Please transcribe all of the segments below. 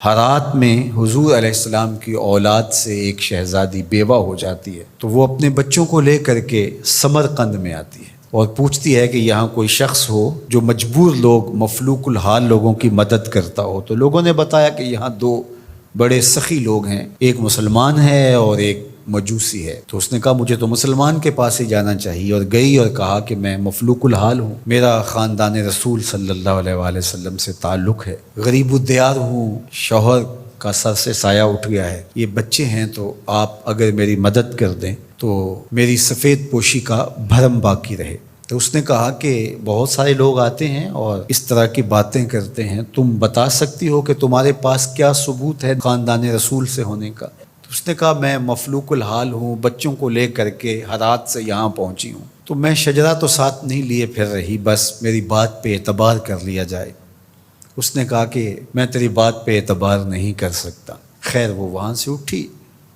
ہرات میں حضور علیہ السلام کی اولاد سے ایک شہزادی بیوہ ہو جاتی ہے تو وہ اپنے بچوں کو لے کر کے سمرقند میں آتی ہے اور پوچھتی ہے کہ یہاں کوئی شخص ہو جو مجبور لوگ مفلوک الحال لوگوں کی مدد کرتا ہو۔ تو لوگوں نے بتایا کہ یہاں دو بڑے سخی لوگ ہیں، ایک مسلمان ہے اور ایک مجوسی ہے۔ تو اس نے کہا مجھے تو مسلمان کے پاس ہی جانا چاہیے، اور گئی اور کہا کہ میں مفلوک الحال ہوں، میرا خاندان رسول صلی اللہ علیہ وآلہ وسلم سے تعلق ہے، غریب الدیار ہوں، شوہر کا سر سے سایہ اٹھ گیا ہے، یہ بچے ہیں، تو آپ اگر میری مدد کر دیں تو میری سفید پوشی کا بھرم باقی رہے۔ تو اس نے کہا کہ بہت سارے لوگ آتے ہیں اور اس طرح کی باتیں کرتے ہیں، تم بتا سکتی ہو کہ تمہارے پاس کیا ثبوت ہے خاندان رسول سے ہونے کا؟ تو اس نے کہا میں مفلوک الحال ہوں، بچوں کو لے کر کے ہرات سے یہاں پہنچی ہوں، تو میں شجرہ تو ساتھ نہیں لیے پھر رہی، بس میری بات پہ اعتبار کر لیا جائے۔ اس نے کہا کہ میں تیری بات پہ اعتبار نہیں کر سکتا۔ خیر وہ وہاں سے اٹھی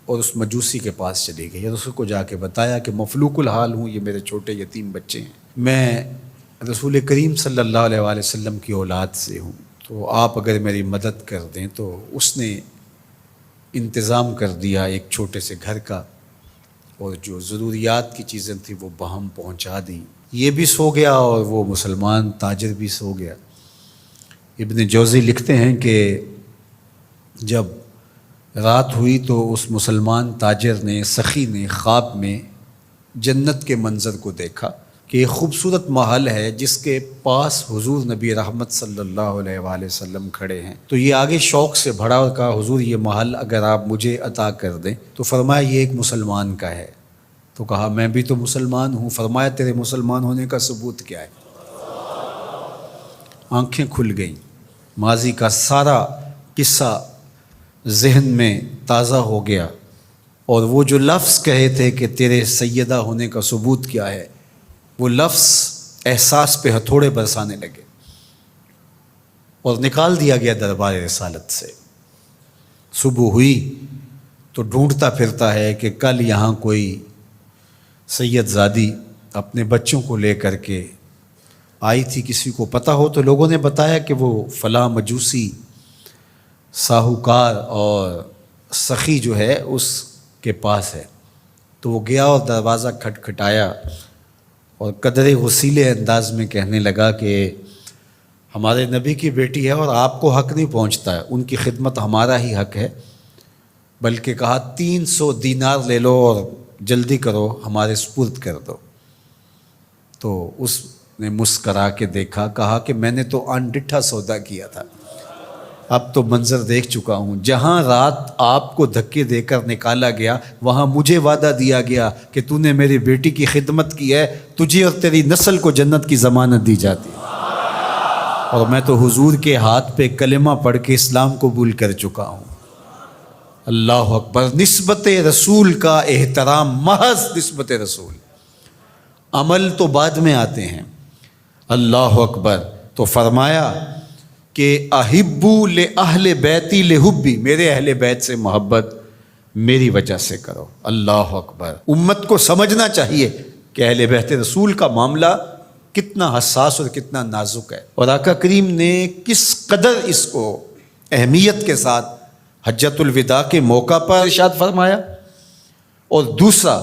اور اس مجوسی کے پاس چلی گئی اور اس کو جا کے بتایا کہ مفلوک الحال ہوں، یہ میرے چھوٹے یتیم بچے ہیں، میں رسول کریم صلی اللہ علیہ وآلہ وسلم کی اولاد سے ہوں، تو آپ اگر میری مدد کر دیں۔ تو اس نے انتظام کر دیا ایک چھوٹے سے گھر کا، اور جو ضروریات کی چیزیں تھیں وہ باہم پہنچا دیں۔ یہ بھی سو گیا اور وہ مسلمان تاجر بھی سو گیا۔ ابن جوزی لکھتے ہیں کہ جب رات ہوئی تو اس مسلمان تاجر نے، سخی نے، خواب میں جنت کے منظر کو دیکھا کہ ایک خوبصورت محل ہے جس کے پاس حضور نبی رحمت صلی اللہ علیہ وآلہ وسلم کھڑے ہیں۔ تو یہ آگے شوق سے بھرا اور کہا حضور یہ محل اگر آپ مجھے عطا کر دیں۔ تو فرمایا یہ ایک مسلمان کا ہے۔ تو کہا میں بھی تو مسلمان ہوں۔ فرمایا تیرے مسلمان ہونے کا ثبوت کیا ہے؟ آنکھیں کھل گئیں، ماضی کا سارا قصہ ذہن میں تازہ ہو گیا، اور وہ جو لفظ کہے تھے کہ تیرے سیدہ ہونے کا ثبوت کیا ہے، وہ لفظ احساس پہ ہتھوڑے برسانے لگے اور نکال دیا گیا دربار رسالت سے۔ صبح ہوئی تو ڈھونڈتا پھرتا ہے کہ کل یہاں کوئی سید زادی اپنے بچوں کو لے کر کے آئی تھی، کسی کو پتہ ہو تو لوگوں نے بتایا کہ وہ فلاں مجوسی ساہوکار اور سخی جو ہے اس کے پاس ہے۔ تو وہ گیا اور دروازہ کھٹکھٹایا اور قدرے غسیلے انداز میں کہنے لگا کہ ہمارے نبی کی بیٹی ہے اور آپ کو حق نہیں پہنچتا ہے، ان کی خدمت ہمارا ہی حق ہے، بلکہ کہا 300 دینار لے لو اور جلدی کرو ہمارے سپرد کر دو۔ تو اس نے مسکرا کے دیکھا، کہا کہ میں نے تو انڈٹھا سودا کیا تھا، اب تو منظر دیکھ چکا ہوں، جہاں رات آپ کو دھکے دے کر نکالا گیا وہاں مجھے وعدہ دیا گیا کہ تو نے میری بیٹی کی خدمت کی ہے، تجھے اور تیری نسل کو جنت کی ضمانت دی جاتی ہے، اور میں تو حضور کے ہاتھ پہ کلمہ پڑھ کے اسلام قبول کر چکا ہوں۔ اللہ اکبر۔ نسبت رسول کا احترام، محض نسبت رسول، عمل تو بعد میں آتے ہیں۔ اللہ اکبر۔ تو فرمایا کہ احبو لأہل بیتی لحبی، میرے اہل بیت سے محبت میری وجہ سے کرو۔ اللہ اکبر۔ امت کو سمجھنا چاہیے کہ اہل بیت رسول کا معاملہ کتنا حساس اور کتنا نازک ہے، اور آقا کریم نے کس قدر اس کو اہمیت کے ساتھ حجۃ الوداع کے موقع پر ارشاد فرمایا۔ اور دوسرا،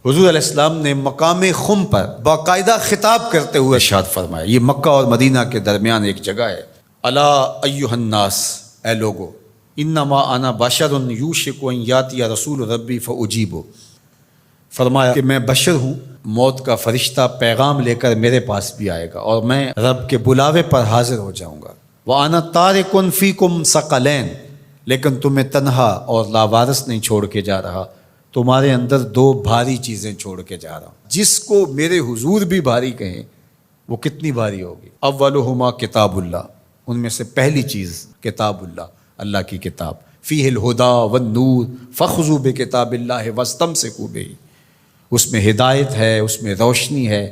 حضور علیہ السلام نے مقام خم پر باقاعدہ خطاب کرتے ہوئے ارشاد فرمایا، یہ مکہ اور مدینہ کے درمیان ایک جگہ ہے، الا ایھا الناس، اے لوگو، انما انا بشر یوشک ان یاتی رسول ربی فاجیب، فرمایا کہ میں بشر ہوں، موت کا فرشتہ پیغام لے کر میرے پاس بھی آئے گا اور میں رب کے بلاوے پر حاضر ہو جاؤں گا۔ وانا تارک فیکم ثقلین، لیکن تمہیں تنہا اور لاوارث نہیں چھوڑ کے جا رہا، تمہارے اندر دو بھاری چیزیں چھوڑ کے جا رہا ہوں، جس کو میرے حضور بھی بھاری کہیں وہ کتنی بھاری ہوگی۔ اولہما کتاب اللہ، ان میں سے پہلی چیز کتاب اللہ، اللہ کی کتاب، فیہ الہدی والنور فخذوا بکتاب اللہ واستمسکوا بہ، اس میں ہدایت ہے، اس میں روشنی ہے،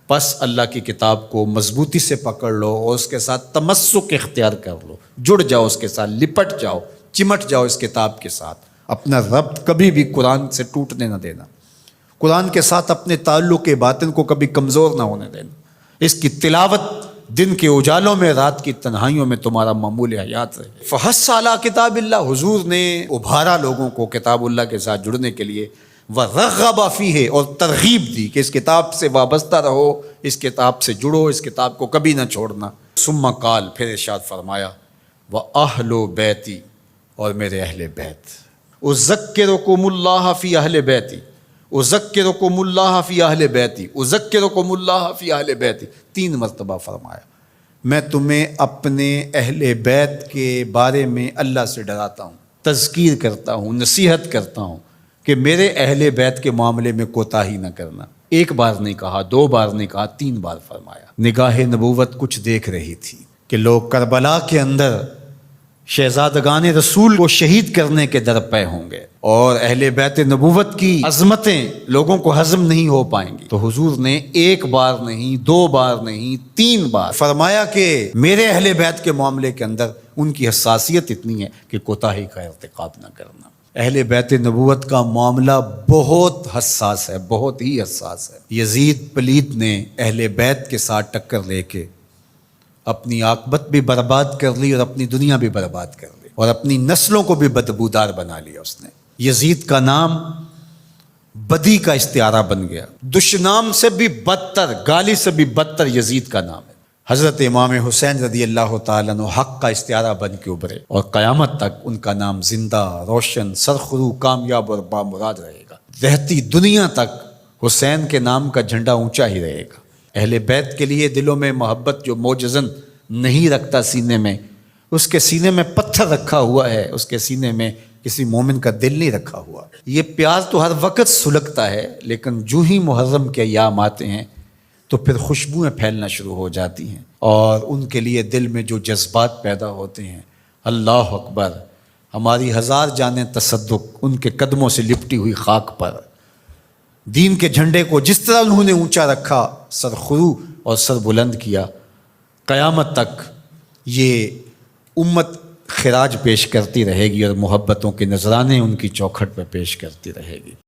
بس اللہ کی کتاب کو مضبوطی سے پکڑ لو اور اس کے ساتھ تمسک اختیار کر لو، جڑ جاؤ اس کے ساتھ، لپٹ جاؤ، چمٹ جاؤ اس کتاب کے ساتھ، اپنا ربط کبھی بھی قرآن سے ٹوٹنے نہ دینا، قرآن کے ساتھ اپنے تعلق باطن کو کبھی کمزور نہ ہونے دینا، اس کی تلاوت دن کے اجالوں میں رات کی تنہائیوں میں تمہارا معمول حیات رہے۔ فحث علی کتاب اللہ، حضور نے ابھارا لوگوں کو کتاب اللہ کے ساتھ جڑنے کے لیے، وَرَغَّبَ فِيهِ، اور ترغیب دی کہ اس کتاب سے وابستہ رہو، اس کتاب سے جڑو، اس کتاب کو کبھی نہ چھوڑنا۔ ثم قال، پھر ارشاد فرمایا، وَأَهْلُ بَيْتِي، اور میرے اہل بیت، اذکرکم اللہ فی اہل بیتی، اذکرکم اللہ فی اہل بیتی، اذکرکم اللہ فی اہل بیتی، 3 مرتبہ فرمایا، میں تمہیں اپنے اہل بیت کے بارے میں اللہ سے ڈراتا ہوں، تذکیر کرتا ہوں، نصیحت کرتا ہوں کہ میرے اہل بیت کے معاملے میں کوتاہی نہ کرنا۔ 1 بار نہیں کہا، 2 بار نہیں کہا، 3 بار فرمایا۔ نگاہ نبوت کچھ دیکھ رہی تھی کہ لوگ کربلا کے اندر شہزادگان رسول کو شہید کرنے کے درپے ہوں گے، اور اہل بیت نبوت کی عظمتیں لوگوں کو ہضم نہیں ہو پائیں گی۔ تو حضور نے 1 بار نہیں، 2 بار نہیں، 3 بار فرمایا کہ میرے اہل بیت کے معاملے کے اندر ان کی حساسیت اتنی ہے کہ کوتاہی کا ارتکاب نہ کرنا۔ اہل بیت نبوت کا معاملہ بہت حساس ہے، بہت ہی حساس ہے۔ یزید پلیت نے اہل بیت کے ساتھ ٹکر لے کے اپنی عاقبت بھی برباد کر لی، اور اپنی دنیا بھی برباد کر لی، اور اپنی نسلوں کو بھی بدبودار بنا لیا اس نے۔ یزید کا نام بدی کا استعارہ بن گیا، دشنام سے بھی بدتر، گالی سے بھی بدتر یزید کا نام ہے۔ حضرت امام حسین رضی اللہ تعالیٰ عنہ حق کا استعارہ بن کے ابھرے، اور قیامت تک ان کا نام زندہ، روشن، سرخرو، کامیاب اور بامراد رہے گا۔ رہتی دنیا تک حسین کے نام کا جھنڈا اونچا ہی رہے گا۔ اہل بیت کے لیے دلوں میں محبت جو موجزن نہیں رکھتا سینے میں، اس کے سینے میں پتھر رکھا ہوا ہے، اس کے سینے میں کسی مومن کا دل نہیں رکھا ہوا۔ یہ پیار تو ہر وقت سلگتا ہے، لیکن جو ہی محرم کے ایام آتے ہیں تو پھر خوشبوئیں پھیلنا شروع ہو جاتی ہیں، اور ان کے لیے دل میں جو جذبات پیدا ہوتے ہیں، اللہ اکبر، ہماری 1000 جانیں تصدق ان کے قدموں سے لپٹی ہوئی خاک پر۔ دین کے جھنڈے کو جس طرح انہوں نے اونچا رکھا، سرخرو اور سر بلند کیا، قیامت تک یہ امت خراج پیش کرتی رہے گی، اور محبتوں کے نذرانے ان کی چوکھٹ پہ پیش کرتی رہے گی۔